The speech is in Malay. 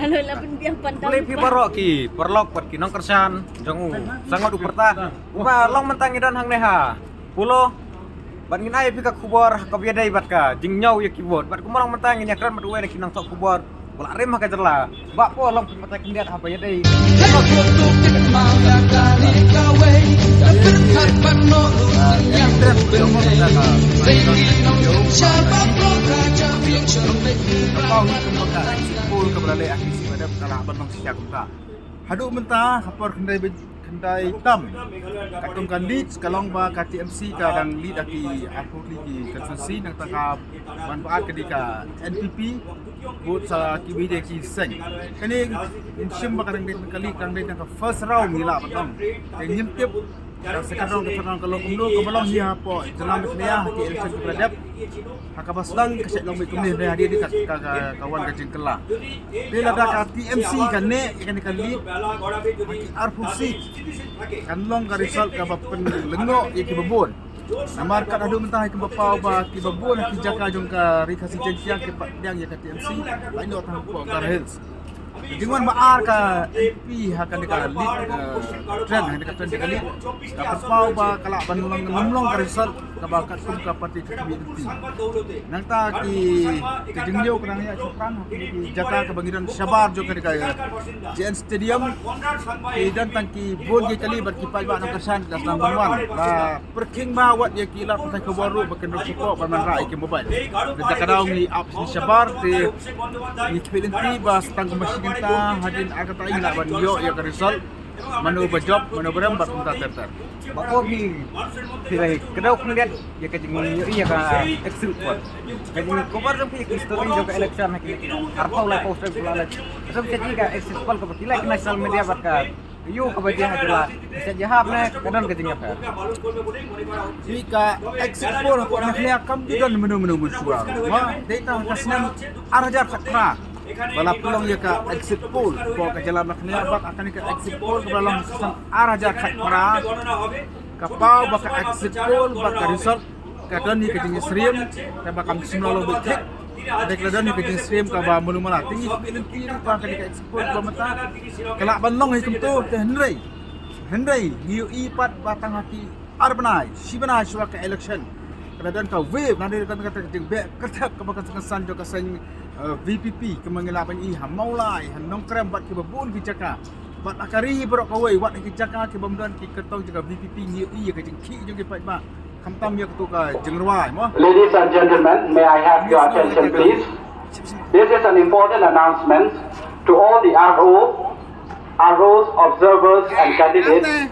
Kalau lapin biang pandang. Boleh pi barok ki, perlok pat ki nong kersan, jangu sangat uperta. Ba long mentangi dan hang neha. Pulo bat ngin ay pi ka kubor ka biadai bat ka, jing nyau ya kibot. Bat kumang mentangi nya kran mat uwe na kinang tok kubor. Bola rem ha ka jerla. Ba po long pi mata kindiat apa ya dai. Haduk mentah hapor kendai tam katung kan lead kalong ba ka TMC kadang lead aki aku lagi konstitusi nang taka manfaat kedika NPP buat sa kibide ki seng kani insim ba kadang dit kali kang dit ka first round nila patong nyim tip second round kalau kumno kumalong hiya po jalan besnia ki election kepradap hakabaslang kasi long may kumni na hadir di kawan ka jengkela bila da ka TMC kan ne ikan lead ki arfusi kan long ka result ka bapen lengo ki babon namar kat adu mentah ke bapau ba ki babon ki jaka jong ka rikasi jengsiang ke padang ya ka TMC lain do tang po ka hills Jangan baar ka MP akan dekat lead trend dekat trend dekat lead dapat pau ba kala banulong ngomlong ka result ka bakat kum ka parti community nang ta ki jengjau kerang ya cukran ki jaka ka bangiran sabar jo ka dekat JN Stadium ki dan tangki bon ki kali bar ki pai ba nang kesan das nang banwan ba perking ba wat ya ki la pakai ke baru baken support ba man rai ki mobile dekat kadau ni up ni sabar ti ni community ba stang masih kita hadin agak tak ingat ban yo ya ke result manu berjob manu berembat kita terter Bako ki pilih kedau kendiat ya ka jing ya ka exit pot. Ka jing kobar jong pi history jo ka election ha ki arpau la poster pula la. So ka ka exit pot ka pila ki national media bat ka. Yo ka ba dia hadla. Bisa jahab na kadon ka jing apa. Jika exit poll ko na kaya kam juga menu-menu suara. Ma data kasnan arajar sakra. Bala pulang ya ka exit poll ko ka jalan naknya bat akan ka exit poll ka balang sang arajar sakra. Kapau baka exit poll baka result ka don ni ka jing stream ka bakam simlo betik. Deklarasi ni kejeng stream ka ba mulu-mula tinggi pilih pa ka ka exit poll ba mata. Kala banlong hitum tu te Henry new ipat batang haki arbanai sibanai suwa ka election kadang ka wave nanti kan kata jeng be kerap ka bakan kesan jo ka sang VPP kemengilapan i hamaulai hanong krem bat ki babun ki jaka bat akari bro ka wei wat ki jaka ki bamdan ki ketong jaga VPP new i ka jeng ki jo ki pat ba kamtam ya tu ka jeng ruai mo. Ladies and gentlemen, may I have your attention please? This is an important announcement to all the ROs, observers and candidates